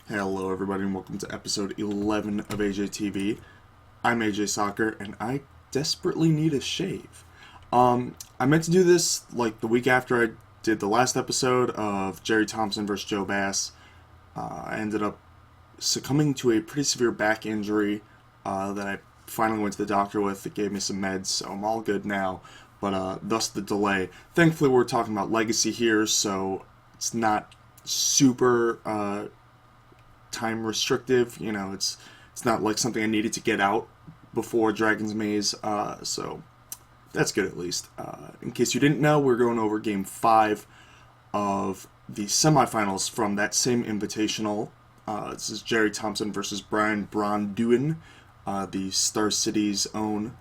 Hello everybody and welcome to episode 11 of AJTV. I'm AJ Soccer and I desperately need a shave. I meant to do this like the week after I did the last episode of Gerry Thompson versus Joe Bass. I ended up succumbing to a pretty severe back injury that I finally went to the doctor with. It gave me some meds, so I'm all good now, but thus the delay. Thankfully we're talking about Legacy here, so it's not super time restrictive. You know, it's not like something I needed to get out before Dragon's Maze, so that's good at least. In case you didn't know, we're going over Game 5 of the semifinals from that same invitational. This is Gerry Thompson versus Brian Braun-Duin, the Star City's own,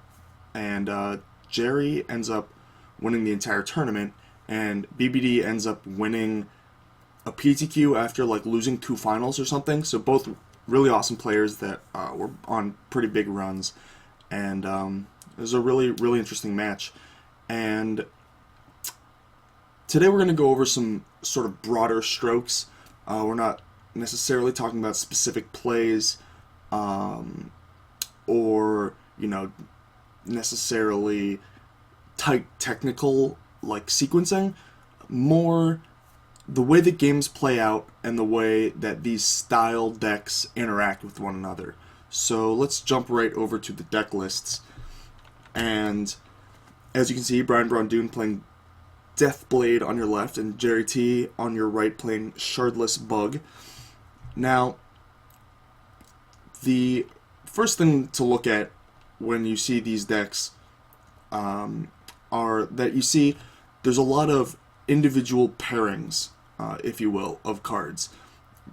and Gerry ends up winning the entire tournament, and BBD ends up winning a PTQ after like losing 2 finals or something. So both really awesome players that were on pretty big runs, and it was a really interesting match. And today we're going to go over some sort of broader strokes. We're not necessarily talking about specific plays or necessarily tight technical like sequencing, more the way that games play out and the way that these style decks interact with one another. So let's jump right over to the deck lists. And as you can see, Brian Braun-Duin playing Deathblade on your left and Gerry T on your right playing Shardless Bug. Now, the first thing to look at when you see these decks are that you see there's a lot of individual pairings, if you will, of cards.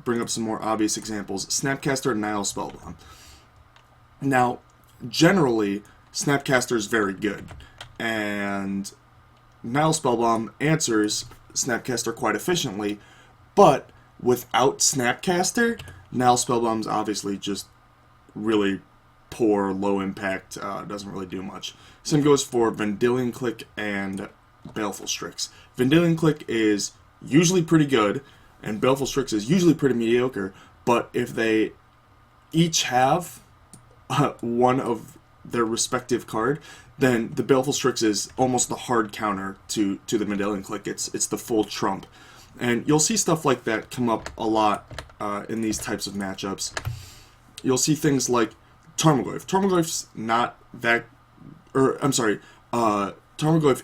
Bring up some more obvious examples. Snapcaster and Nile Spellbomb. Now, generally, Snapcaster is very good, and Nile Spellbomb answers Snapcaster quite efficiently, but without Snapcaster, Nile Spellbomb's obviously just really poor, low impact, doesn't really do much. Same goes for Vendilion Click and Baleful Strix. Vendilion Click is usually pretty good, and Baleful Strix is usually pretty mediocre, but if they each have one of their respective card, then the Baleful Strix is almost the hard counter to the Vendilion Click. It's the full trump. And you'll see stuff like that come up a lot in these types of matchups. You'll see things like Tarmogoyf. Tarmogoyf's not that, Tarmogoyf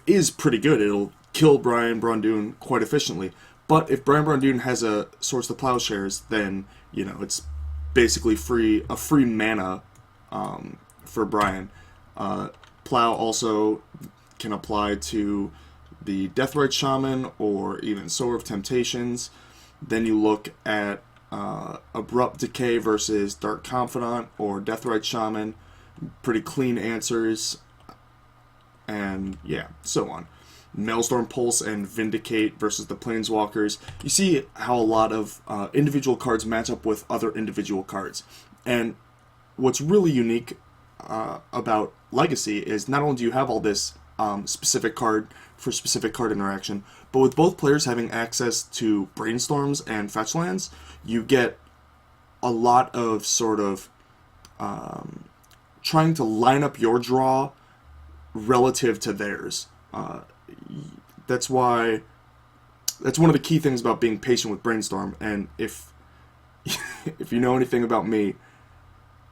is pretty good. It'll kill Brian Braun-Duin quite efficiently. But if Brian Braun-Duin has a Swords to Plowshares, then, it's basically a free mana for Brian. Plow also can apply to the Deathrite Shaman or even Sower of Temptations. Then you look at Abrupt Decay versus Dark Confidant or Deathrite Shaman. Pretty clean answers. And yeah, so on. Maelstrom Pulse and Vindicate versus the Planeswalkers. You see how a lot of individual cards match up with other individual cards. And what's really unique about Legacy is not only do you have all this specific card for specific card interaction, but with both players having access to Brainstorms and Fetch Lands, you get a lot of sort of trying to line up your draw relative to theirs. That's one of the key things about being patient with Brainstorm. And if you know anything about me,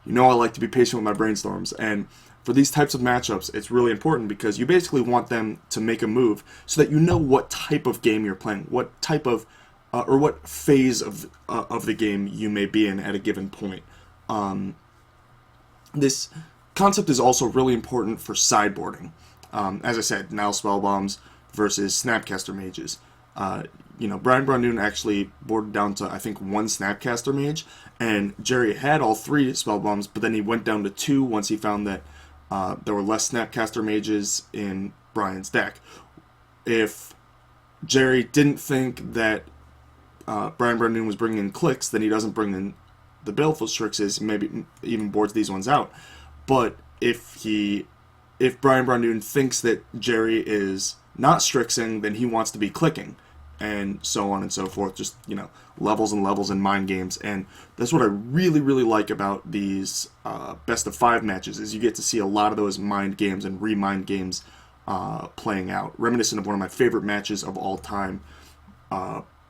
you know I like to be patient with my Brainstorms. And for these types of matchups, it's really important because you basically want them to make a move so that you know what type of game you're playing, what type of or what phase of the game you may be in at a given point. This concept is also really important for sideboarding. As I said, Nile Spellbombs versus Snapcaster Mages. Brian Braun-Duin actually boarded down to, I think, 1 Snapcaster Mage, and Gerry had all 3 Spellbombs, but then he went down to 2 once he found that there were less Snapcaster Mages in Brian's deck. If Gerry didn't think that Brian Braun-Duin was bringing in clicks, then he doesn't bring in the Baleful Strixes, maybe even boards these ones out. But if Brian Braun-Duin thinks that Gerry is not Strixing, then he wants to be clicking. and so on and so forth. Just, levels and levels and mind games. And that's what I really, really like about these best of 5 matches, is you get to see a lot of those mind games and remind games playing out. Reminiscent of one of my favorite matches of all time,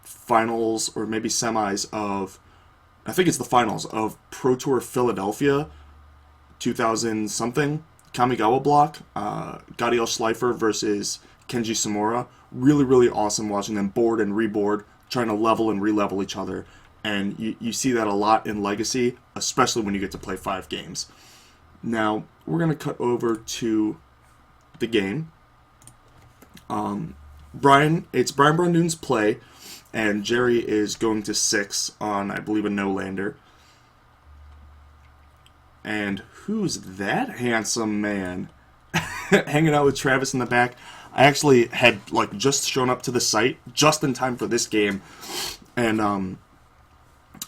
finals or maybe semis of, I think it's the finals of Pro Tour Philadelphia 2000 something, Kamigawa block, Gadiel Schleifer versus Kenji Samura. Really, really awesome watching them board and reboard, trying to level and re-level each other. And you see that a lot in Legacy, especially when you get to play 5 games. Now, we're going to cut over to the game. It's Brian Braun-Duin's play, and Gerry is going to 6 on, I believe, a no-lander. And who's that handsome man hanging out with Travis in the back? I actually had just shown up to the site just in time for this game, and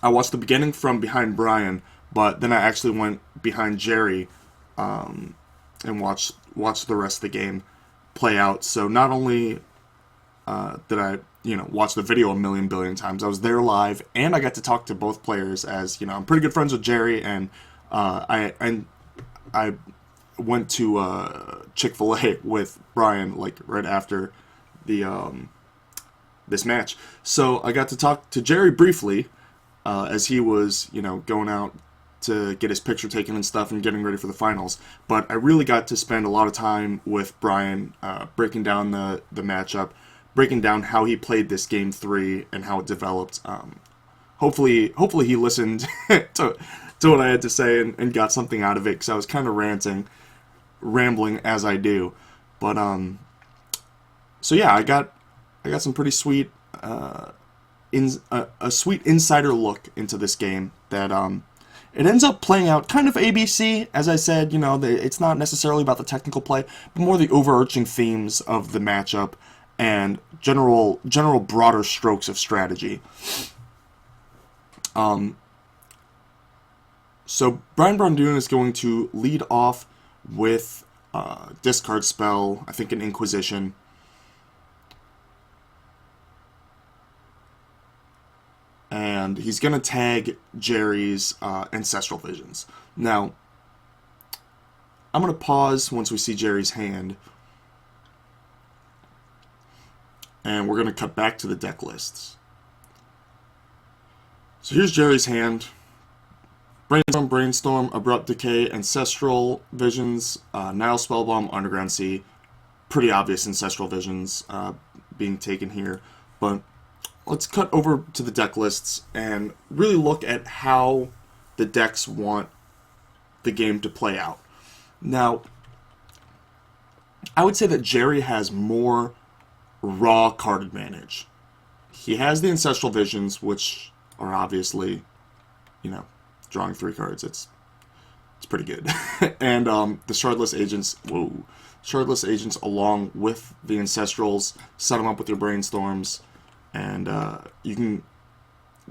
I watched the beginning from behind Brian, but then I actually went behind Gerry and watched the rest of the game play out. So not only did I watch the video a million billion times, I was there live, and I got to talk to both players, as I'm pretty good friends with Gerry, and I went to Chick-fil-A with Brian right after the this match. So I got to talk to Gerry briefly as he was going out to get his picture taken and stuff and getting ready for the finals. But I really got to spend a lot of time with Brian, breaking down the matchup, breaking down how he played this game 3 and how it developed. Hopefully he listened to what I had to say and got something out of it, because I was kind of rambling as I do. But so yeah, I got some pretty sweet a sweet insider look into this game that it ends up playing out kind of ABC. As I said, it's not necessarily about the technical play, but more the overarching themes of the matchup and general broader strokes of strategy. So Brian Braun-Duin is going to lead off with discard spell, I think an Inquisition. And he's going to tag Gerry's Ancestral Visions. Now, I'm going to pause once we see Gerry's hand. And we're going to cut back to the deck lists. So here's Gerry's hand. Brainstorm, Abrupt Decay, Ancestral Visions, Nile Spellbomb, Underground Sea. Pretty obvious Ancestral Visions being taken here. But let's cut over to the deck lists and really look at how the decks want the game to play out. Now, I would say that Gerry has more raw card advantage. He has the Ancestral Visions, which are obviously, drawing 3 cards. It's pretty good. And the Shardless Agents, Shardless Agents along with the Ancestrals, set them up with your Brainstorms, and you can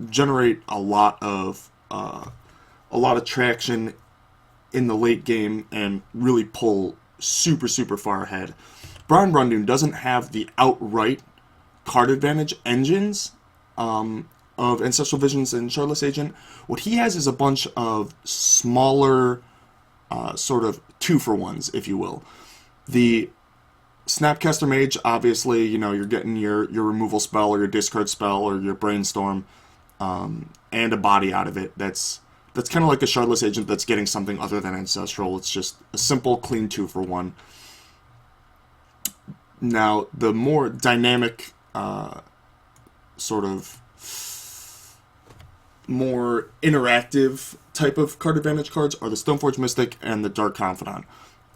generate a lot of traction in the late game and really pull super far ahead. Brian Braun-Duin doesn't have the outright card advantage engines of Ancestral Visions and Shardless Agent. What he has is a bunch of smaller sort of 2-for-1s, if you will. The Snapcaster Mage, obviously, you're getting your removal spell or your discard spell or your Brainstorm and a body out of it. That's kind of like a Shardless Agent that's getting something other than Ancestral. It's just a simple, clean 2-for-1. Now, the more dynamic, sort of more interactive type of card advantage cards are the Stoneforge Mystic and the Dark Confidant.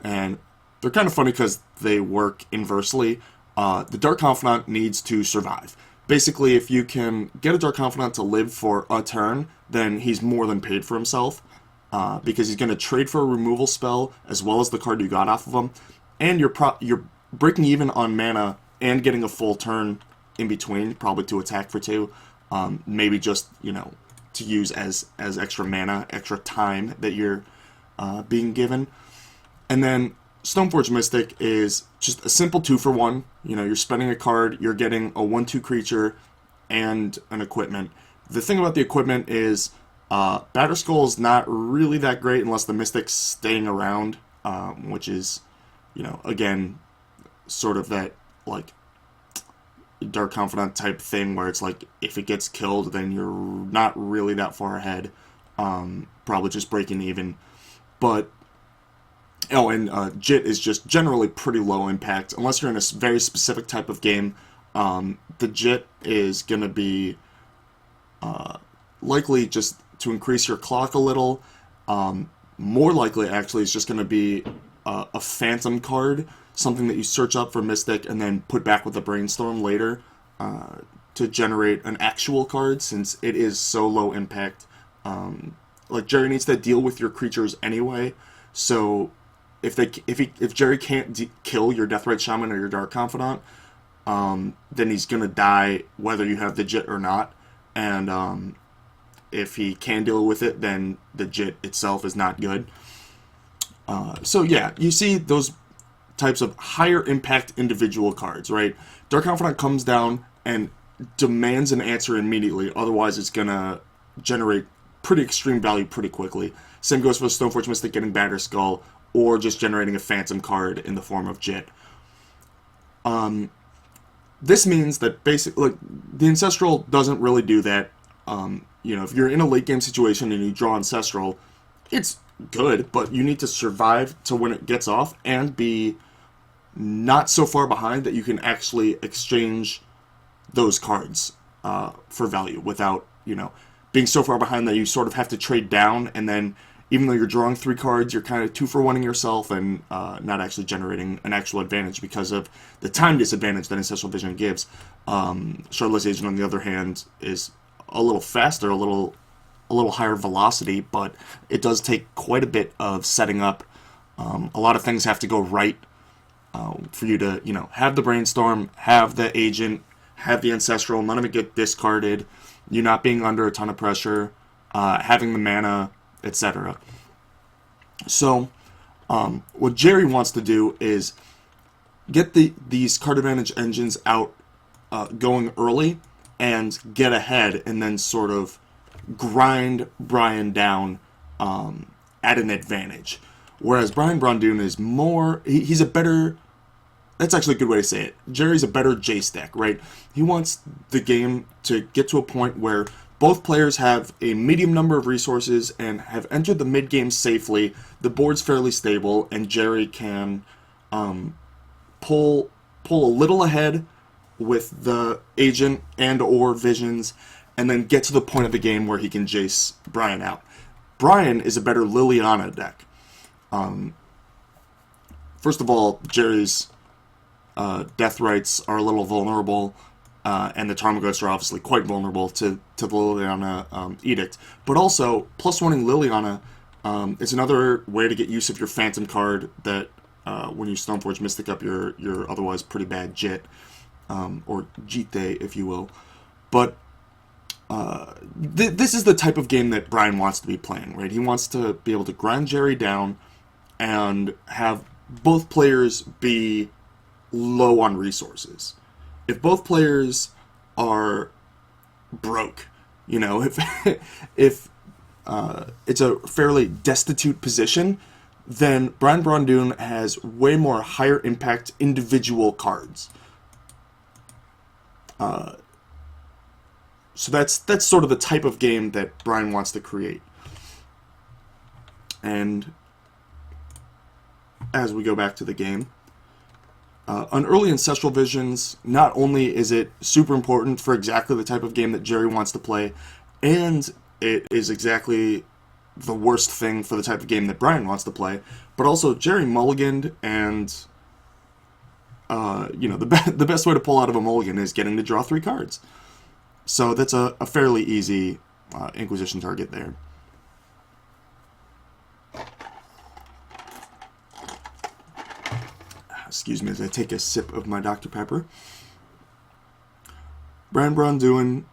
And they're kind of funny because they work inversely. The Dark Confidant needs to survive. Basically, if you can get a Dark Confidant to live for a turn, then he's more than paid for himself, because he's going to trade for a removal spell as well as the card you got off of him, and you're breaking even on mana and getting a full turn in between, probably to attack for 2, maybe just to use as extra mana, extra time that you're being given. And then Stoneforge Mystic is just a simple 2-for-1. You know, you're spending a card, you're getting a 1/2 creature and an equipment. The thing about the equipment is Batterskull is not really that great unless the Mystic's staying around, which is, you know, again, sort of that, like, Dark Confidant type thing where it's like, if it gets killed, then you're not really that far ahead. Probably just breaking even. But, oh, and JIT is just generally pretty low impact. Unless you're in a very specific type of game, the JIT is going to be likely just to increase your clock a little. More likely, actually, is just going to be a phantom card, something that you search up for Mystic and then put back with a Brainstorm later to generate an actual card, since it is so low impact. Like, Gerry needs to deal with your creatures anyway, so if Gerry can't kill your Deathrite Shaman or your Dark Confidant, then he's gonna die whether you have the JIT or not, and if he can deal with it, then the JIT itself is not good. So yeah, you see those types of higher impact individual cards, right? Dark Confidant comes down and demands an answer immediately, otherwise it's gonna generate pretty extreme value pretty quickly. Same goes for the Stoneforge Mystic getting Batterskull, or just generating a phantom card in the form of JIT. This means that basically, like, the Ancestral doesn't really do that. You know, if you're in a late game situation and you draw Ancestral, it's good, but you need to survive to when it gets off and be not so far behind that you can actually exchange those cards for value without, you know, being so far behind that you sort of have to trade down, and then even though you're drawing 3 cards, you're kind of 2-for-1ing yourself and not actually generating an actual advantage because of the time disadvantage that Ancestral Vision gives. Shardless Agent, on the other hand, is a little faster, a little higher velocity, but it does take quite a bit of setting up. A lot of things have to go right for you to, you know, have the Brainstorm, have the Agent, have the Ancestral, none of it get discarded, you not being under a ton of pressure, having the mana, etc. So, what Gerry wants to do is get these card advantage engines out going early and get ahead, and then sort of grind Brian down at an advantage. Whereas Brian Braun-Duin is more, he's a better, that's actually a good way to say it. Gerry's a better Jace deck, right? He wants the game to get to a point where both players have a medium number of resources and have entered the mid-game safely, the board's fairly stable, and Gerry can pull a little ahead with the Agent and or Visions, and then get to the point of the game where he can Jace Brian out. Brian is a better Liliana deck. First of all, Gerry's Deathrites are a little vulnerable, and the Tarmogoyfs are obviously quite vulnerable to the Liliana Edict. But also, +1ing Liliana is another way to get use of your Phantom card that when you Stoneforge Mystic up your otherwise pretty bad JIT, or Jite, if you will. But this is the type of game that Brian wants to be playing, right? He wants to be able to grind Gerry down and have both players be low on resources. If both players are broke, you know, if it's a fairly destitute position, then Brian Braun-Duin has way more higher impact individual cards. So that's sort of the type of game that Brian wants to create. And as we go back to the game, on early Ancestral Visions, not only is it super important for exactly the type of game that Gerry wants to play, and it is exactly the worst thing for the type of game that Brian wants to play, but also Gerry mulliganed, and you know, the best way to pull out of a mulligan is getting to draw 3 cards. So that's a fairly easy Inquisition target there. Excuse me as I take a sip of my Dr. Pepper. Brian Braun-Duin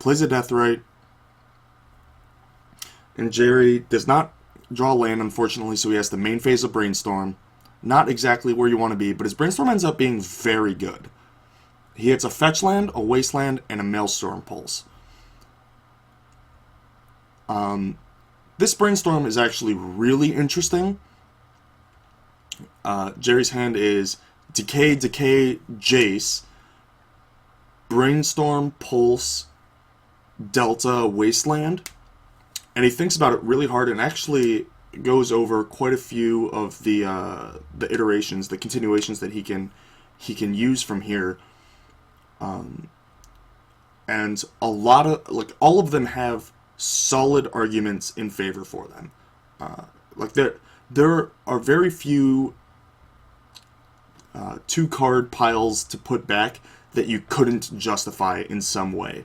plays a Deathrite, and Gerry does not draw land, unfortunately, so he has the main phase of Brainstorm. Not exactly where you want to be, but his Brainstorm ends up being very good. He hits a Fetch Land, a Wasteland, and a Maelstrom Pulse. This Brainstorm is actually really interesting. Gerry's hand is Decay, Jace, Brainstorm, Pulse, Delta, Wasteland. And he thinks about it really hard and actually goes over quite a few of the iterations, the continuations that he can use from here. And a lot of, like, all of them have solid arguments in favor for them. Like, there are very few 2-card piles to put back that you couldn't justify in some way.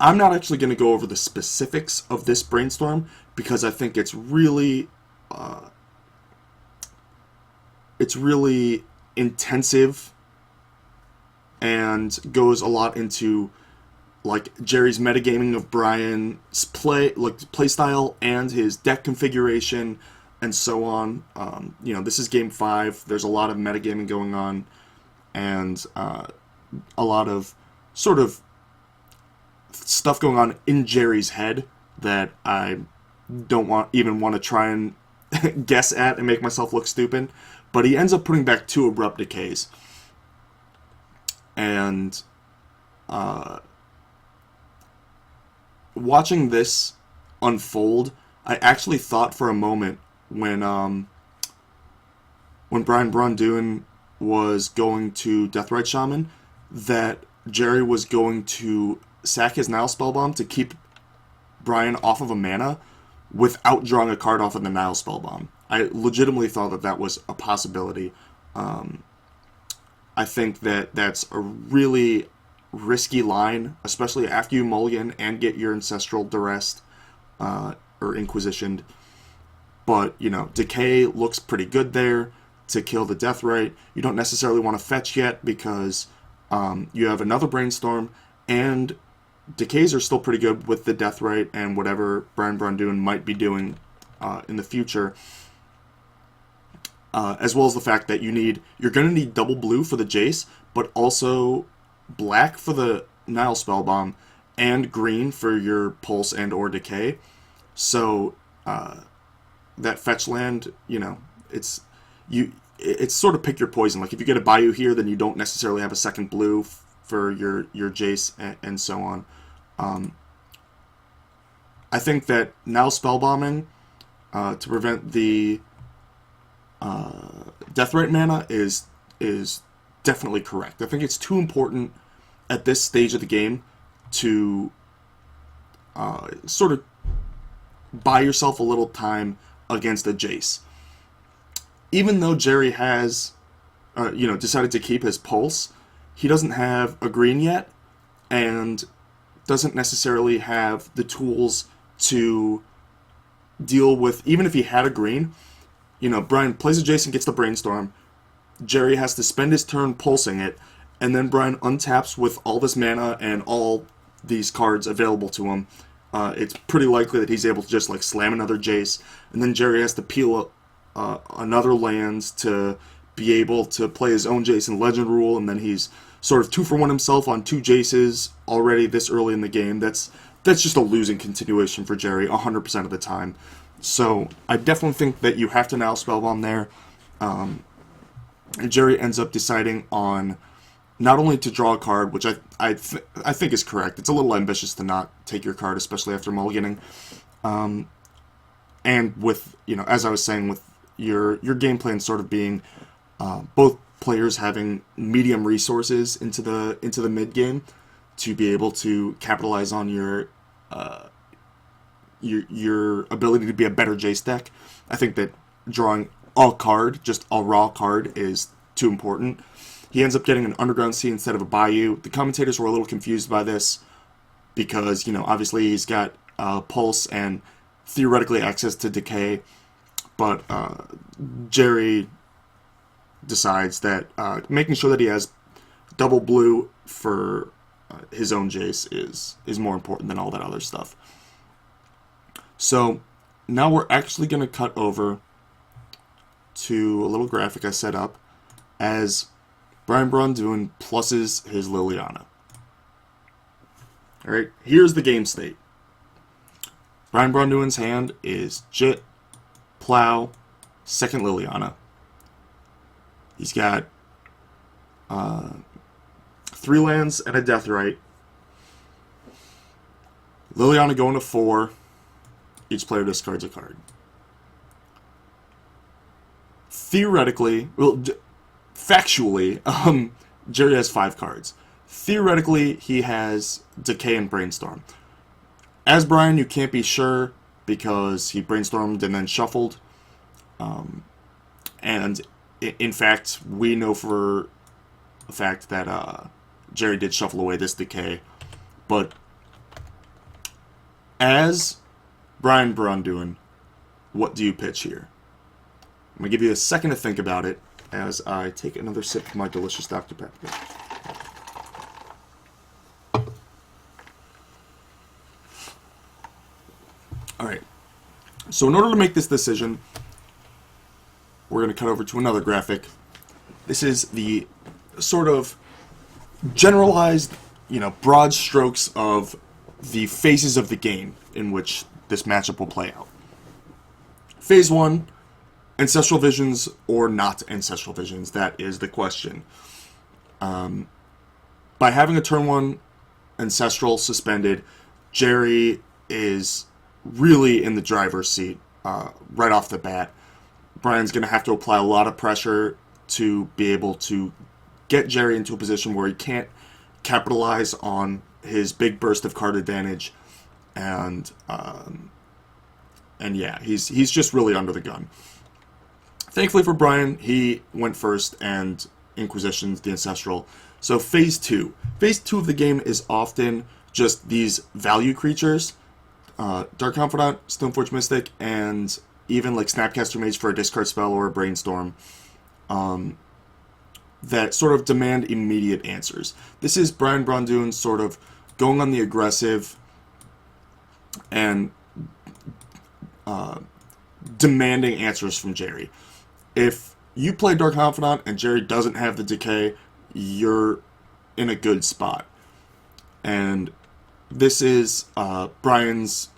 I'm not actually going to go over the specifics of this Brainstorm because I think it's really intensive and goes a lot into, like, Gerry's metagaming of Brian's play style and his deck configuration and so on. This is game 5. There's a lot of metagaming going on and a lot of sort of stuff going on in Gerry's head that I don't even want to try and guess at and make myself look stupid. But he ends up putting back 2 Abrupt Decays. And watching this unfold, I actually thought for a moment when Brian Braun-Duin was going to Deathrite Shaman that Gerry was going to sack his Nile Spellbomb to keep Brian off of a mana without drawing a card off of the Nile Spellbomb. I legitimately thought that that was a possibility. I think that that's a really risky line, especially after you mulligan and get your Ancestral Duress or Inquisitioned. But, Decay looks pretty good there to kill the Deathrite. You don't necessarily want to fetch yet because you have another Brainstorm, and Decays are still pretty good with the Deathrite and whatever Brian Braun-Duin might be doing in the future. As well as the fact that you're going to need double blue for the Jace, but also black for the Nile Spellbomb and green for your Pulse and or Decay. So that fetch land, it's sort of pick your poison. Like if you get a Bayou here, then you don't necessarily have a second blue for your Jace and so on. I think that Nile Spellbombing to prevent the Deathrite mana is definitely correct. I think it's too important at this stage of the game to sort of buy yourself a little time against a Jace. Even though Gerry has decided to keep his Pulse, he doesn't have a green yet and doesn't necessarily have the tools to deal with, even if he had a green. Brian plays a Jace and gets the Brainstorm. Gerry has to spend his turn pulsing it, and then Brian untaps with all this mana and all these cards available to him. It's pretty likely that he's able to just slam another Jace, and then Gerry has to peel another lands to be able to play his own Jace in Legend Rule, and then he's sort of 2-for-1 himself on 2 Jaces already this early in the game. That's just a losing continuation for Gerry 100% of the time. So I definitely think that you have to Nile Spellbomb there. Gerry ends up deciding on not only to draw a card, which I think is correct. It's a little ambitious to not take your card, especially after mulliganing. And with, as I was saying, with your game plan sort of being both players having medium resources into the mid game to be able to capitalize on your ability to be a better Jace deck. I think that drawing a card, just a raw card, is too important. He ends up getting an Underground Sea instead of a Bayou. The commentators were a little confused by this because, obviously he's got Pulse and theoretically access to Decay, but Gerry decides that making sure that he has double blue for his own Jace is more important than all that other stuff. So now we're actually going to cut over to a little graphic I set up as Brian Braun-Duin pluses his Liliana. Alright, here's the game state. Brian Braun-Duin's hand is Jit, Plow, second Liliana. He's got 3 lands and a Deathrite. Liliana going to 4. Each player discards a card. Theoretically, well, factually, Gerry has 5 cards. Theoretically, he has Decay and Brainstorm. As Brian, you can't be sure because he brainstormed and then shuffled. And in fact, we know for a fact that Gerry did shuffle away this Decay. But as Brian Braun-Duin, what do you pitch here? I'm going to give you a second to think about it as I take another sip of my delicious Dr. Pepper. Alright, so in order to make this decision, we're going to cut over to another graphic. This is the sort of generalized, broad strokes of the phases of the game in which this matchup will play out. Phase 1, Ancestral Visions or not Ancestral Visions, that is the question. By having a turn 1 Ancestral suspended, Gerry is really in the driver's seat right off the bat. Brian's going to have to apply a lot of pressure to be able to get Gerry into a position where he can't capitalize on his big burst of card advantage, and yeah, he's just really under the gun. Thankfully for Brian, he went first and Inquisitioned the Ancestral. So phase 2. Phase 2 of the game is often just these value creatures. Dark Confidant, Stoneforge Mystic, and even like Snapcaster Mage for a discard spell or a Brainstorm. That sort of demand immediate answers. This is Brian Braun-Duin sort of going on the aggressive and demanding answers from Gerry. If you play Dark Confidant and Gerry doesn't have the Decay, you're in a good spot. And this is Brian's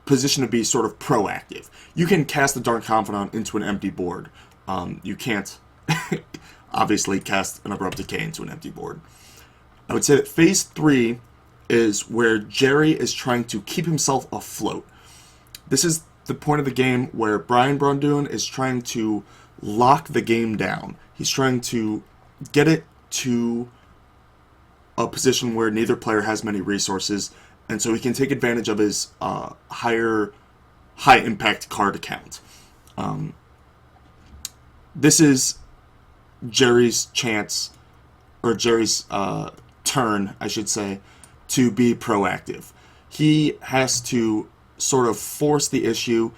position to be sort of proactive. You can cast the Dark Confidant into an empty board. You can't, obviously, cast an Abrupt Decay into an empty board. I would say that phase 3 is where Gerry is trying to keep himself afloat. This is the point of the game where Brian Braun-Duin is trying to lock the game down. He's trying to get it to a position where neither player has many resources, and so he can take advantage of his high impact card account. This is Gerry's chance, or Gerry's turn, I should say, to be proactive. He has to sort of force the issue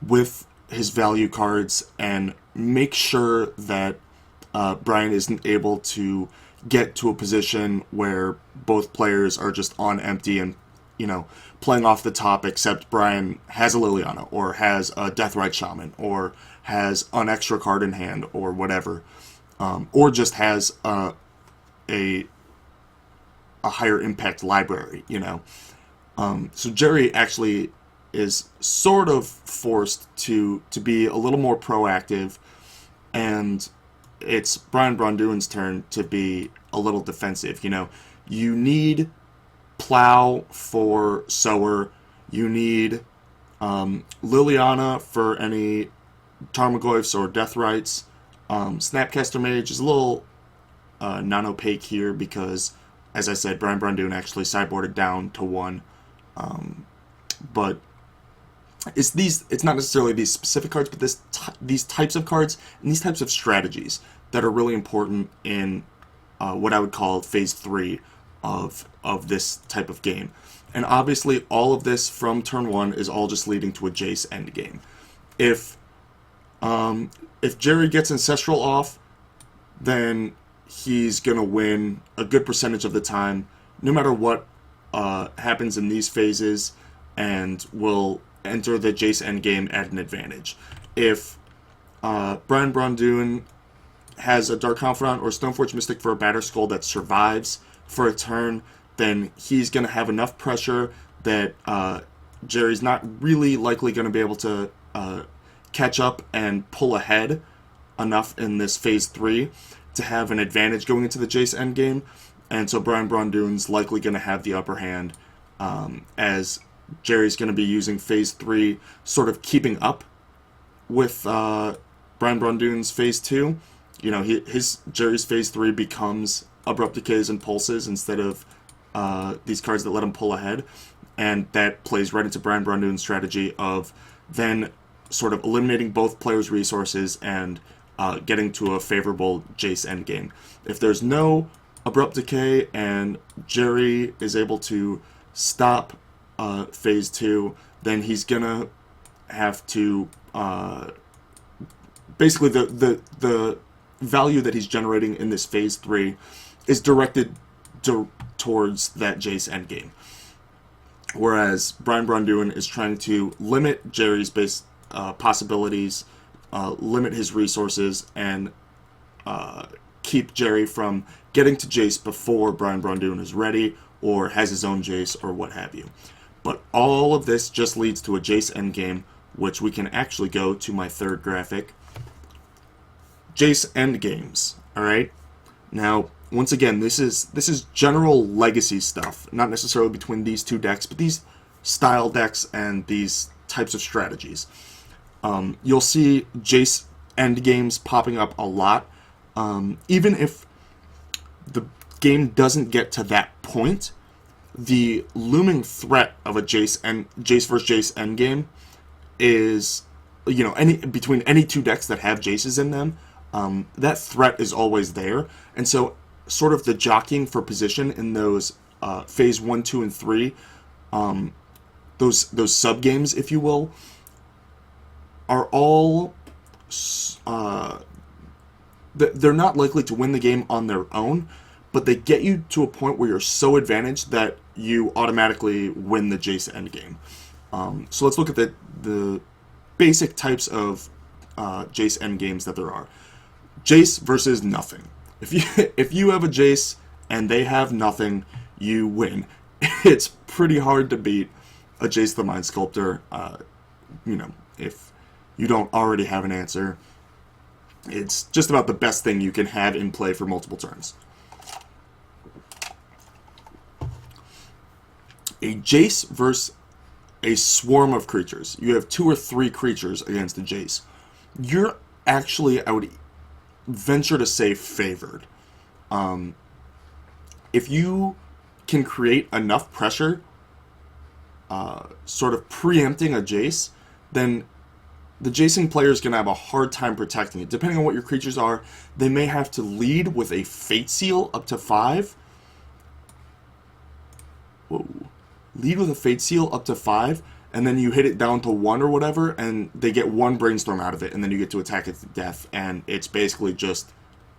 with his value cards and make sure that Brian isn't able to get to a position where both players are just on empty and, playing off the top, except Brian has a Liliana, or has a Deathrite Shaman, or has an extra card in hand, or whatever. Or just has a higher impact library, So Gerry actually is sort of forced to be a little more proactive, and it's Brian Braun-Duin's turn to be a little defensive. You need Plow for Sower, you need Liliana for any Tarmogoyfs or Deathrites. Snapcaster Mage is a little non-opaque here because, as I said, Brian Braun-Duin actually sideboarded down to 1. But it's not necessarily these specific cards, but these types of cards and these types of strategies that are really important in what I would call phase 3 of this type of game. And obviously, all of this from turn 1 is all just leading to a Jace endgame. If Gerry gets Ancestral off, then he's going to win a good percentage of the time, no matter what happens in these phases, and will enter the Jace endgame at an advantage. If Brian Braun-Duin has a Dark Confidant or Stoneforge Mystic for a Batterskull that survives for a turn, then he's going to have enough pressure that Gerry's not really likely going to be able to catch up and pull ahead enough in this Phase 3 to have an advantage going into the Jace endgame. And so Brian Braun-Duin's likely going to have the upper hand, as Gerry's going to be using Phase 3, sort of keeping up with Brian Braun-Duin's Phase 2. You know, Gerry's Phase 3 becomes Abrupt Decays and Pulses instead of these cards that let him pull ahead. And that plays right into Brian Braun-Duin's strategy of then sort of eliminating both players' resources and getting to a favorable Jace endgame. If there's no Abrupt Decay and Gerry is able to stop Phase 2, then he's gonna have to basically the value that he's generating in this Phase 3 is directed towards that Jace endgame. Whereas Brian Braun-Duin is trying to limit Gerry's base possibilities, limit his resources, and keep Gerry from getting to Jace before Brian Braun-Duin is ready or has his own Jace or what have you. But all of this just leads to a Jace endgame, which we can actually go to my third graphic. Jace endgames, alright? Now, once again, this is general legacy stuff, not necessarily between these two decks, but these style decks and these types of strategies. You'll see Jace endgames popping up a lot, even if the game doesn't get to that point. The looming threat of a Jace versus Jace endgame is, you know, between any two decks that have Jaces in them, that threat is always there, and so sort of the jockeying for position in those Phase 1, 2, and 3, those sub games, if you will, are all they're not likely to win the game on their own, but they get you to a point where you're so advantaged that you automatically win the Jace endgame. So let's look at the basic types of Jace endgames that there are. Jace versus nothing. If you have a Jace and they have nothing, you win. It's pretty hard to beat a Jace the Mind Sculptor. You know, if you don't already have an answer, it's just about the best thing you can have in play for multiple turns. A Jace versus a swarm of creatures. You have 2 or 3 creatures against a Jace. You're actually, I would venture to say, favored. If you can create enough pressure, sort of preempting a Jace, then the Jacing player is going to have a hard time protecting it. Depending on what your creatures are, they may have to lead with a Fate Seal up to 5. Whoa. Lead with a Fate Seal up to 5, and then you hit it down to 1 or whatever, and they get 1 Brainstorm out of it, and then you get to attack it to death, and it's basically just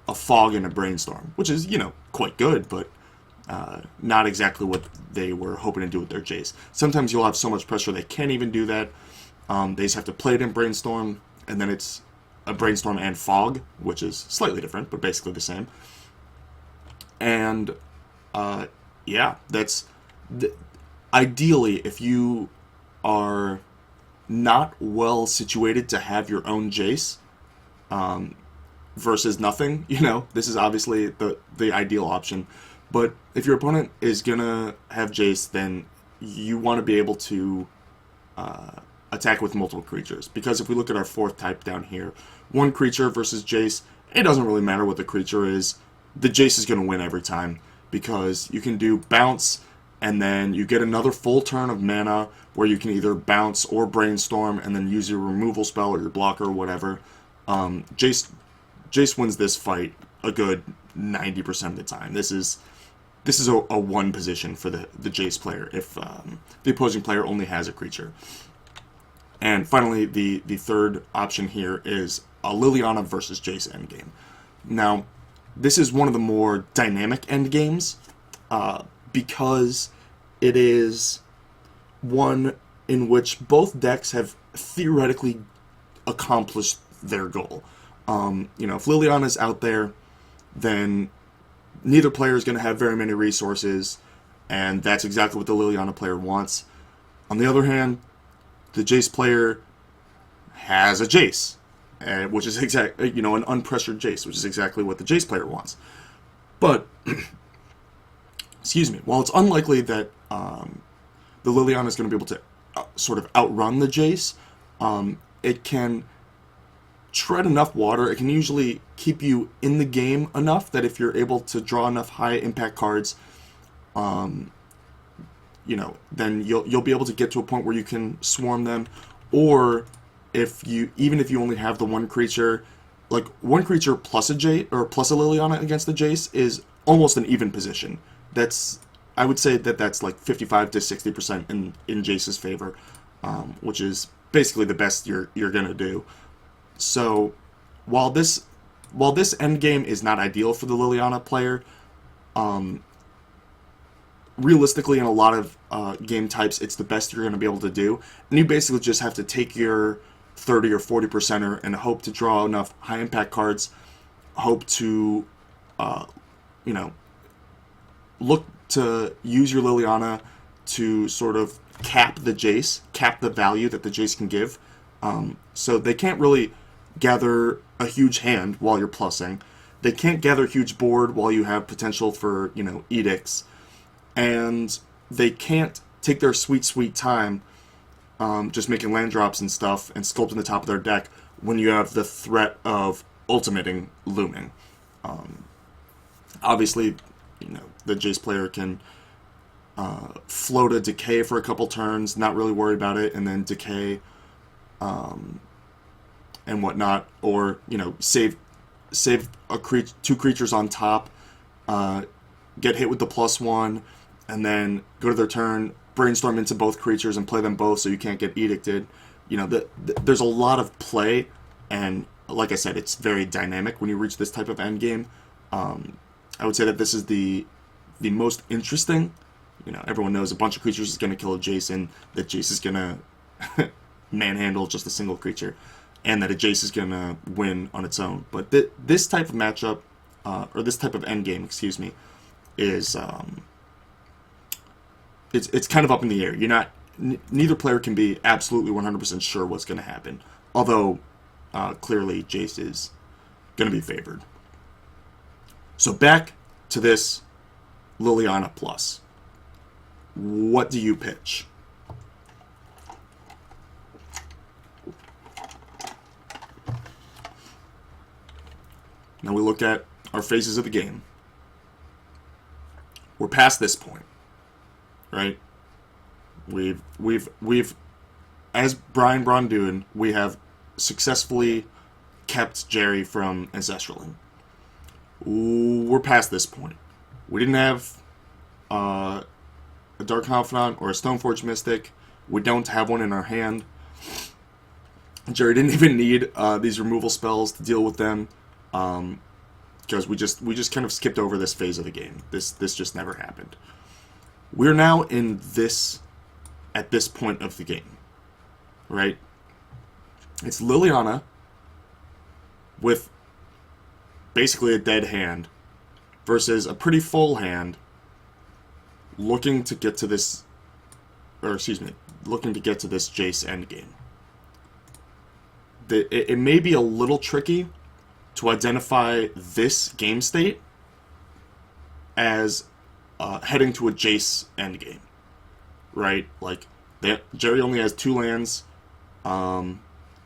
a fog and a Brainstorm, which is, you know, quite good, but not exactly what they were hoping to do with their Jace. Sometimes you'll have so much pressure they can't even do that. They just have to play it in Brainstorm, and then it's a Brainstorm and Fog, which is slightly different, but basically the same. And, yeah, that's... Ideally, if you are not well situated to have your own Jace, versus nothing, you know, this is obviously the ideal option. But if your opponent is gonna have Jace, then you want to be able to attack with multiple creatures. Because if we look at our 4th type down here, 1 creature versus Jace, it doesn't really matter what the creature is. The Jace is going to win every time, because you can do bounce, and then you get another full turn of mana where you can either bounce or Brainstorm and then use your removal spell or your blocker or whatever. Jace wins this fight a good 90% of the time. This is a 1 position for the Jace player if the opposing player only has a creature. And finally, the third option here is a Liliana versus Jace endgame. Now, this is one of the more dynamic endgames, because it is one in which both decks have theoretically accomplished their goal. If Liliana's out there, then neither player is going to have very many resources, and that's exactly what the Liliana player wants. On the other hand, the Jace player has a Jace, which is an unpressured Jace, which is exactly what the Jace player wants. But, excuse me, while it's unlikely that the Liliana is going to be able to sort of outrun the Jace, it can tread enough water. It can usually keep you in the game enough that if you're able to draw enough high impact cards, then you'll be able to get to a point where you can swarm them. Or even if you only have the one creature, like one creature plus a Jace or plus a Liliana against the Jace is almost an even position. I would say that's like 55 to 60% in Jace's favor, which is basically the best you're gonna do. So while this endgame is not ideal for the Liliana player, realistically in a lot of game types it's the best you're going to be able to do, and you basically just have to take your 30 or 40%er and hope to draw enough high impact cards, hope to look to use your Liliana to sort of cap the Jace, cap the value that the Jace can give. So they can't really gather a huge hand while you're plussing. They can't gather a huge board while you have potential for, edicts. And they can't take their sweet time just making land drops and stuff and sculpting the top of their deck when you have the threat of ultimating looming. Obviously, the Jace player can float a decay for a couple turns, not really worry about it, and then decay and whatnot, or save two creatures on top, get hit with the +1, and then go to their turn, brainstorm into both creatures and play them both so you can't get edicted. There's a lot of play, and like I said, it's very dynamic when you reach this type of endgame. I would say that this is the most interesting. Everyone knows a bunch of creatures is going to kill a Jace, and that Jace is going to manhandle just a single creature, and that a Jace is going to win on its own. But this type of matchup, or this type of endgame, excuse me, is it's kind of up in the air. Neither player can be absolutely 100% sure what's going to happen. Although clearly Jace is going to be favored. So back to this Liliana Plus. What do you pitch? Now we look at our phases of the game. We're past this point, right? We've as Brian Braun-Duin, we have successfully kept Gerry from Ancestraling. We're past this point. We didn't have a Dark Confidant or a Stoneforge Mystic. We don't have one in our hand. Gerry didn't even need these removal spells to deal with them, because we just kind of skipped over this phase of the game. This just never happened. We're now at this point of the game, right? It's Liliana with basically a dead hand versus a pretty full hand looking to get to this Jace endgame. It may be a little tricky to identify this game state as heading to a Jace endgame, right? Like, Gerry only has 2 lands. You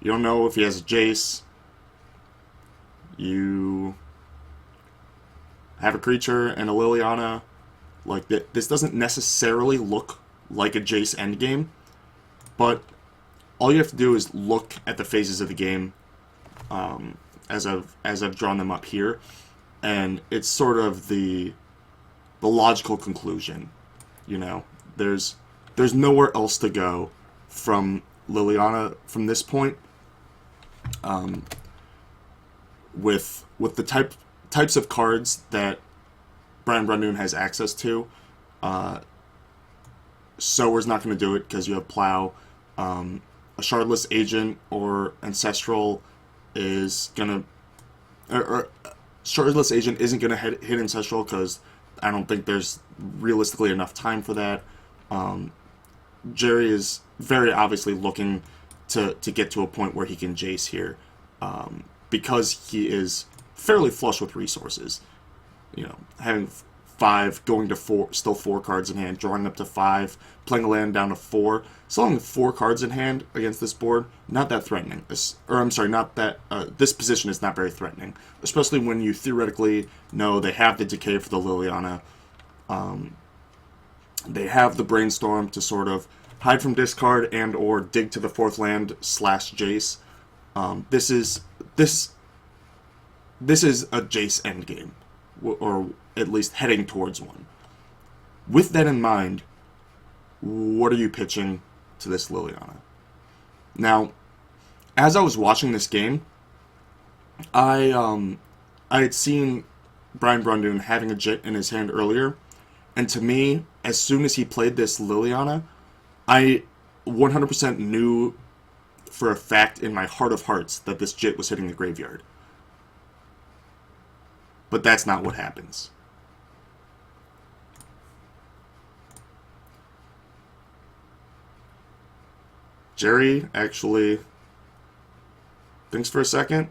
don't know if he has a Jace. You have a creature and a Liliana. Like, this doesn't necessarily look like a Jace endgame, but all you have to do is look at the phases of the game as I've drawn them up here, and it's sort of the logical conclusion. There's nowhere else to go from Liliana from this point. With the types of cards that Brian Braun-Duin has access to, Sower's not going to do it because you have Plow. A Shardless Agent or Ancestral is gonna, or Shardless Agent isn't gonna hit Ancestral because I don't think there's realistically enough time for that. Gerry is very obviously looking to get to a point where he can Jace here, because he is fairly flush with resources. You know, having 5, going to 4, still 4 cards in hand, drawing up to 5, playing a land down to 4. So long 4 cards in hand against this board, not that threatening. Not that, this position is not very threatening, especially when you theoretically know they have the decay for the Liliana. They have the Brainstorm to sort of hide from discard and or dig to the 4th land / Jace. This is a Jace endgame, or at least heading towards one. With that in mind, what are you pitching to this Liliana? Now, as I was watching this game, I had seen Brian Braun-Duin having a Jit in his hand earlier, and to me, as soon as he played this Liliana, I 100% knew for a fact in my heart of hearts that this Jit was hitting the graveyard. But that's not what happens. Gerry actually thinks for a second.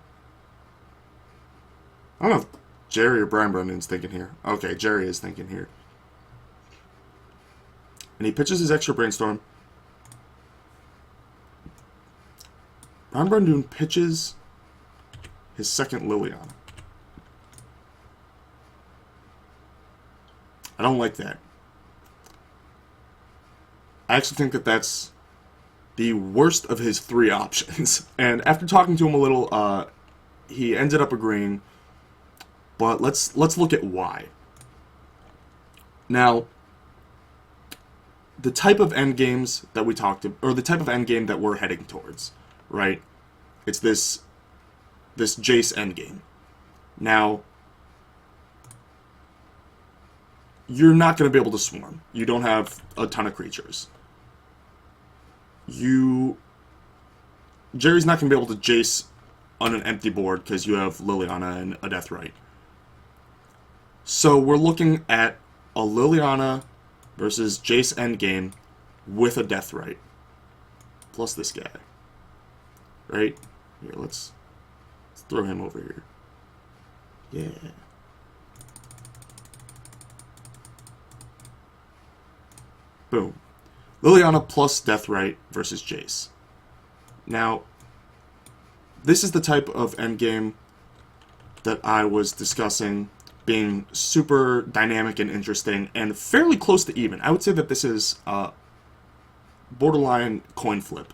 I don't know if Gerry or Brian Braun-Duin's thinking here. Okay, Gerry is thinking here. And he pitches his extra Brainstorm. Brian Braun-Duin pitches his second Liliana. I don't like that. I actually think that that's the worst of his 3 options. And after talking to him a little, he ended up agreeing. But let's look at why. Now, the type of endgames that we talked about, or the type of endgame that we're heading towards, right? It's this Jace endgame. Now, you're not going to be able to swarm. You don't have a ton of creatures. Gerry's not going to be able to Jace on an empty board because you have Liliana and a Deathrite. So we're looking at a Liliana versus Jace endgame with a Deathrite. Plus this guy. Right? Here, let's throw him over here. Yeah. Boom. Liliana plus Deathrite versus Jace. Now, this is the type of endgame that I was discussing being super dynamic and interesting and fairly close to even. I would say that this is borderline coin flip.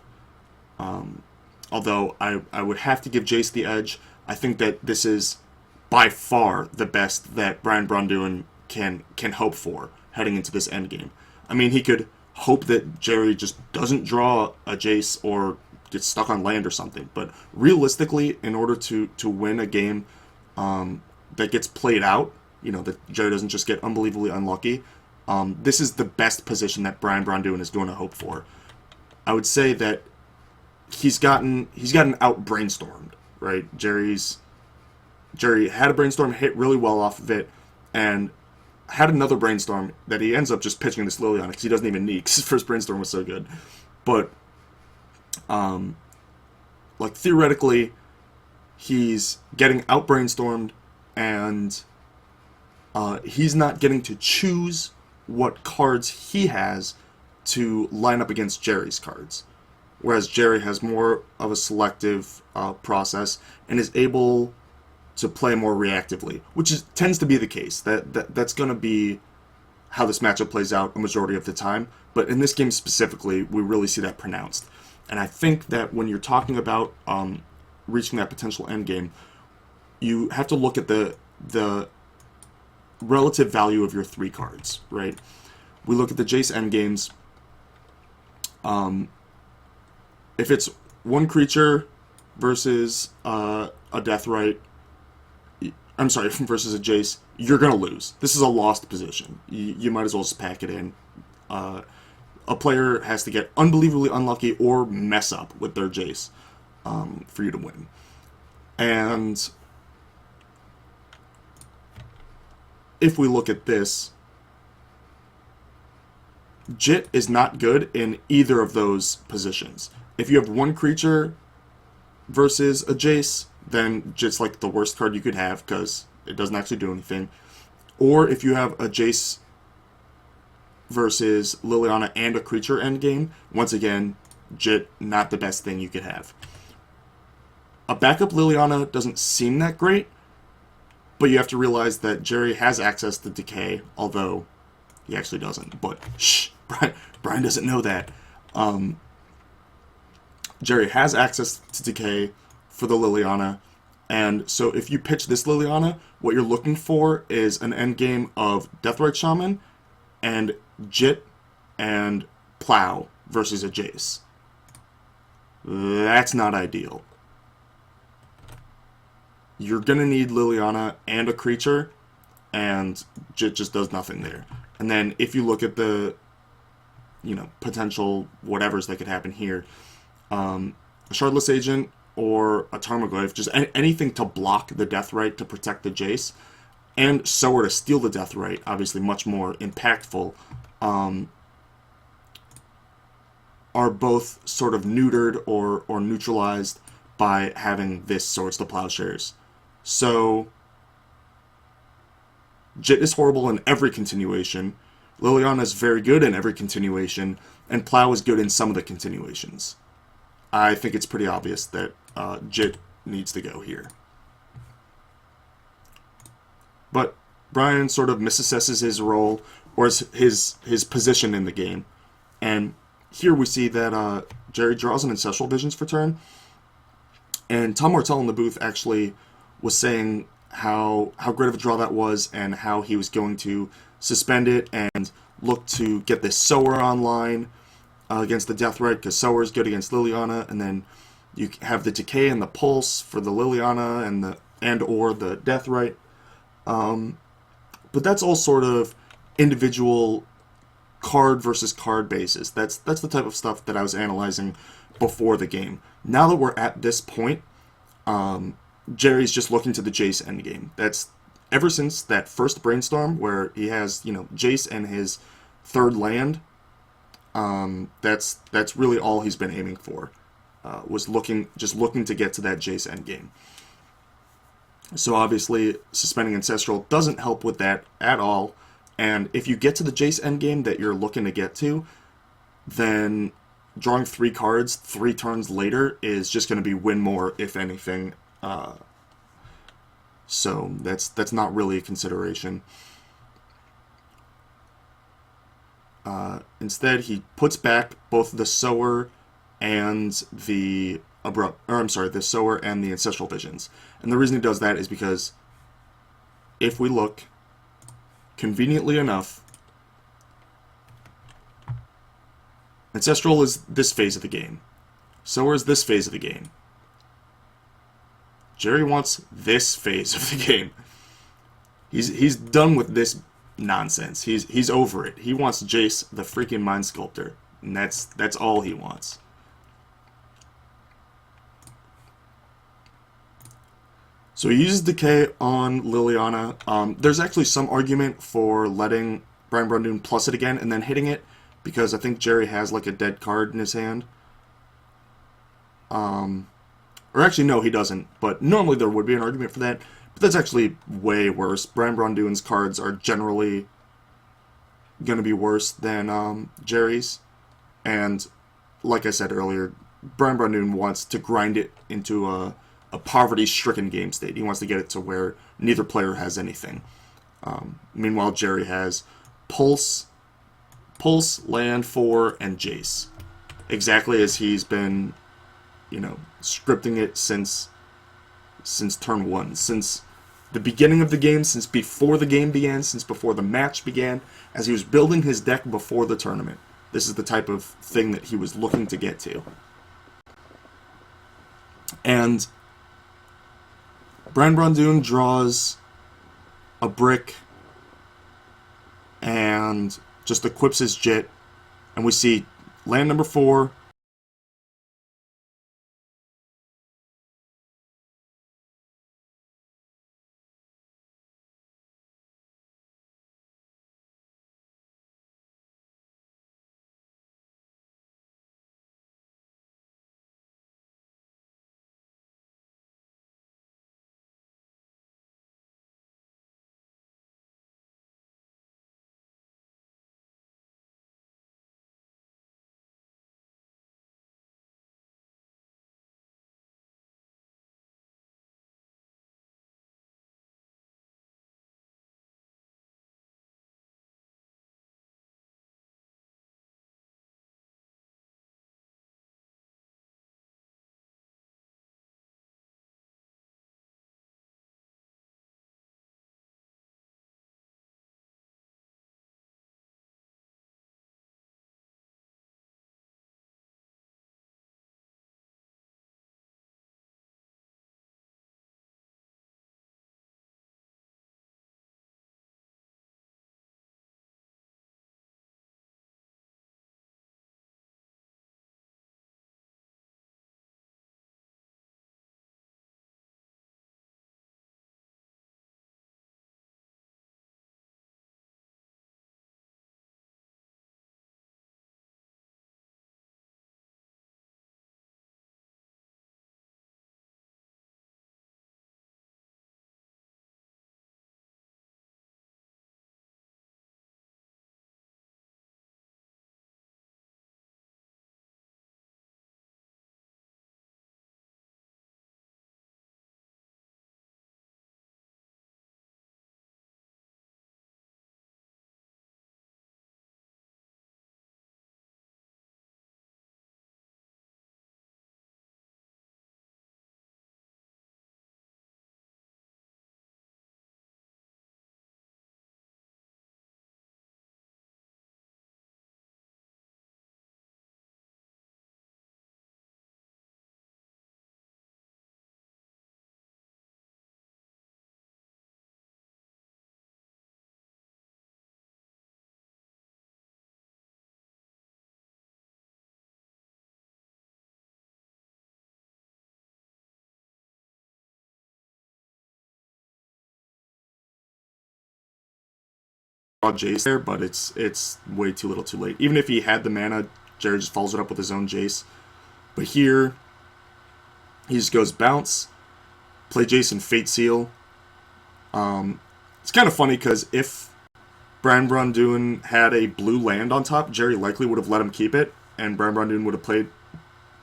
Although I would have to give Jace the edge. I think that this is by far the best that Brian Braun-Duin can hope for heading into this endgame. I mean, he could hope that Gerry just doesn't draw a Jace or gets stuck on land or something. But realistically, in order to win a game that gets played out, you know, that Gerry doesn't just get unbelievably unlucky, this is the best position that Brian Braun-Duin is going to hope for. I would say that he's gotten out brainstormed, right? Gerry had a brainstorm, hit really well off of it, and had another brainstorm that he ends up just pitching this Liliana because he doesn't even need, because his first brainstorm was so good. But like theoretically, he's getting out brainstormed, and he's not getting to choose what cards he has to line up against Gerry's cards. Whereas Gerry has more of a selective process and is able to play more reactively, which tends to be the case. That's going to be how this matchup plays out a majority of the time. But in this game specifically, we really see that pronounced. And I think that when you're talking about reaching that potential endgame, you have to look at the relative value of your 3 cards, right? We look at the Jace endgames. If it's 1 creature versus a Deathrite, versus a Jace, you're going to lose. This is a lost position. You might as well just pack it in. a player has to get unbelievably unlucky or mess up with their Jace for you to win. And if we look at this, Jit is not good in either of those positions. If you have one creature versus a Jace, then Jit's like the worst card you could have because it doesn't actually do anything. Or if you have a Jace versus Liliana and a creature endgame, once again, Jit not the best thing you could have. A backup Liliana doesn't seem that great, but you have to realize that Gerry has access to Decay, although he actually doesn't. But shh, Brian doesn't know that. Gerry has access to Decay for the Liliana, and so if you pitch this Liliana, what you're looking for is an endgame of Deathrite Shaman and Jit and Plow versus a Jace. That's not ideal. You're going to need Liliana and a creature, and Jit just does nothing there. And then if you look at the, potential whatevers that could happen here, a Shardless Agent or a Tarmogoyf, just anything to block the Deathrite to protect the Jace, and Sower to steal the Deathrite, obviously much more impactful, are both sort of neutered or neutralized by having this Swords to Plowshares. So Jit is horrible in every continuation, Liliana is very good in every continuation, and Plow is good in some of the continuations. I think it's pretty obvious that Jit needs to go here. But Brian sort of misassesses his role, or his position in the game. And here we see that Gerry draws an Ancestral Visions for turn. And Tom Martell in the booth actually was saying how great of a draw that was, and how he was going to suspend it and look to get this Sower online against the Deathrite, because Sower is good against Liliana, and then you have the Decay and the Pulse for the Liliana and or the Deathrite. But that's all sort of individual card versus card basis. That's the type of stuff that I was analyzing before the game. Now that we're at this point, Gerry's just looking to the Jace endgame. That's ever since that first brainstorm where he has, Jace and his third land. That's really all he's been aiming for. Was looking to get to that Jace endgame. So obviously, suspending Ancestral doesn't help with that at all. And if you get to the Jace endgame that you're looking to get to, then drawing 3 cards 3 turns later is just going to be win more, if anything. So that's not really a consideration. Instead, he puts back both the Sower and the Sower and the Ancestral Visions. And the reason he does that is because if we look, conveniently enough, Ancestral is this phase of the game. Sower is this phase of the game. Gerry wants this phase of the game. He's done with this nonsense. He's over it. He wants Jace, the freaking Mind Sculptor, and that's all he wants. So he uses Decay on Liliana. There's actually some argument for letting Brian Braun-Duin plus it again and then hitting it, because I think Gerry has like a dead card in his hand. Or actually, no, he doesn't. But normally there would be an argument for that. But that's actually way worse. Brian Braun-Duin's cards are generally going to be worse than Gerry's. And like I said earlier, Brian Braun-Duin wants to grind it into a poverty-stricken game state. He wants to get it to where neither player has anything. Meanwhile, Gerry has Pulse, Land 4, and Jace. Exactly as he's been, scripting it since turn 1. Since the beginning of the game, since before the game began, since before the match began, as he was building his deck before the tournament. This is the type of thing that he was looking to get to. And Brian Braun-Duin draws a brick and just equips his Jit and we see land number 4. Jace there, but it's way too little too late. Even if he had the mana, Gerry just follows it up with his own Jace. But here, he just goes bounce, play Jace and Fate Seal. It's kind of funny because if Brian Braun-Duin had a blue land on top, Gerry likely would have let him keep it, and Brian Braun-Duin would have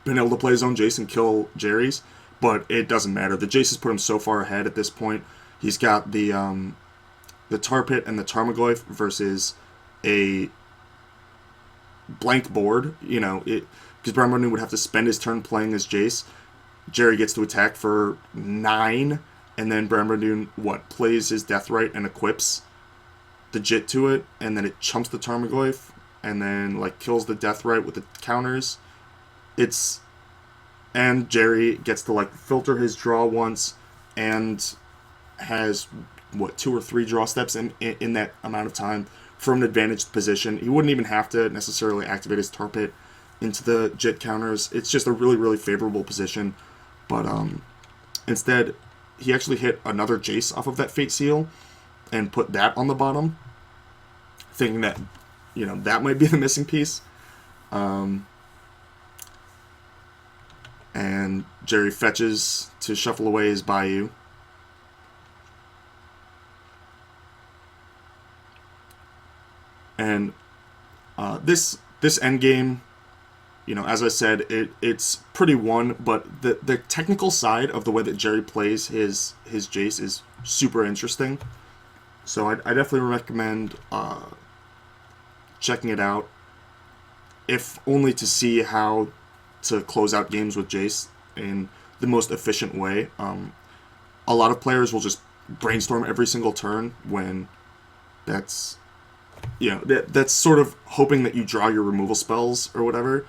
been able to play his own Jace and kill Gerry's. But it doesn't matter. The Jace has put him so far ahead at this point. He's got the Tar Pit and the Tarmogoyf versus a blank board, because Brian Braun-Duin would have to spend his turn playing as Jace. Gerry gets to attack for 9, and then Brian Braun-Duin, plays his Deathrite and equips the Jit to it, and then it chumps the Tarmogoyf, and then, kills the Deathrite with the counters. And Gerry gets to, filter his draw once, and has 2 or 3 draw steps in that amount of time from an advantaged position. He wouldn't even have to necessarily activate his Tar Pit into the Jit counters. It's just a really, really favorable position. But instead, he actually hit another Jace off of that Fate Seal and put that on the bottom, thinking that, that might be the missing piece. And Gerry fetches to shuffle away his Bayou. And this endgame, as I said, it's pretty won, but the technical side of the way that Gerry plays his Jace is super interesting. So I definitely recommend checking it out, if only to see how to close out games with Jace in the most efficient way. A lot of players will just brainstorm every single turn when that's sort of hoping that you draw your removal spells or whatever,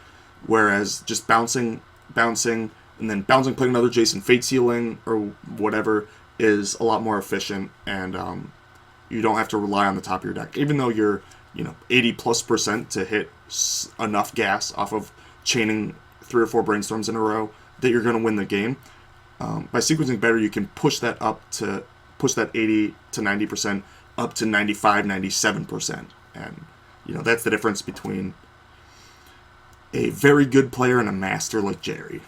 whereas just bouncing, and then bouncing, playing another Jace, Fate Sealing or whatever is a lot more efficient, and you don't have to rely on the top of your deck. Even though you're 80+% to hit enough gas off of chaining 3 or 4 brainstorms in a row that you're going to win the game. By sequencing better, you can push that 80 to 90% up to 95, 97%. And, that's the difference between a very good player and a master like Gerry.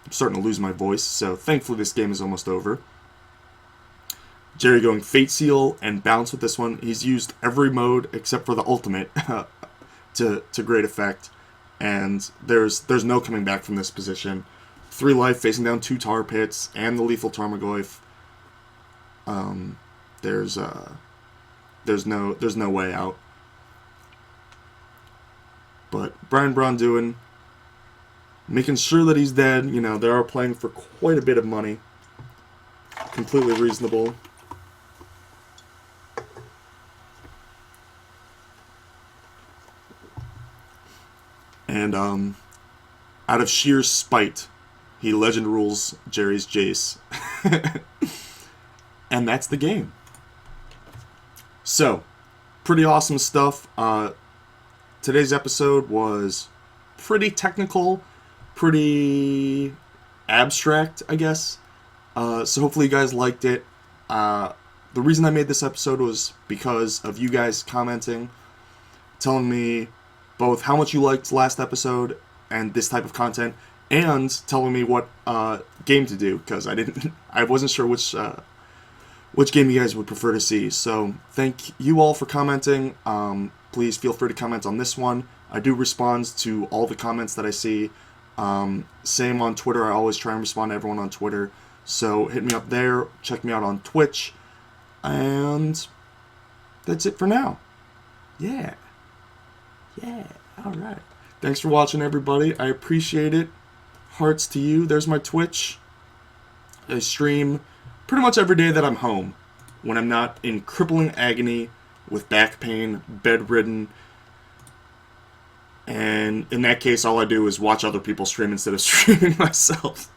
I'm starting to lose my voice, so thankfully this game is almost over. Gerry going Fate Seal and Bounce with this one. He's used every mode except for the ultimate to great effect. And there's no coming back from this position. 3 life facing down 2 tar pits and the lethal Tarmogoyf. There's no way out. But Brian Braun-Duin making sure that he's dead. They are playing for quite a bit of money. Completely reasonable. And out of sheer spite, he legend rules Gerry's Jace. And that's the game. So, pretty awesome stuff. Today's episode was pretty technical, pretty abstract, I guess. So hopefully you guys liked it. The reason I made this episode was because of you guys commenting, telling me both how much you liked last episode and this type of content, and telling me what game to do, because I wasn't sure which game you guys would prefer to see. So thank you all for commenting. Please feel free to comment on this one. I do respond to all the comments that I see. Same on Twitter. I always try and respond to everyone on Twitter. So hit me up there. Check me out on Twitch. And that's it for now. Yeah. Alright. Thanks for watching, everybody. I appreciate it. Hearts to you. There's my Twitch. I stream pretty much every day that I'm home, when I'm not in crippling agony with back pain, bedridden, and in that case all I do is watch other people stream instead of streaming myself.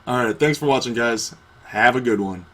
Alright, thanks for watching, guys. Have a good one.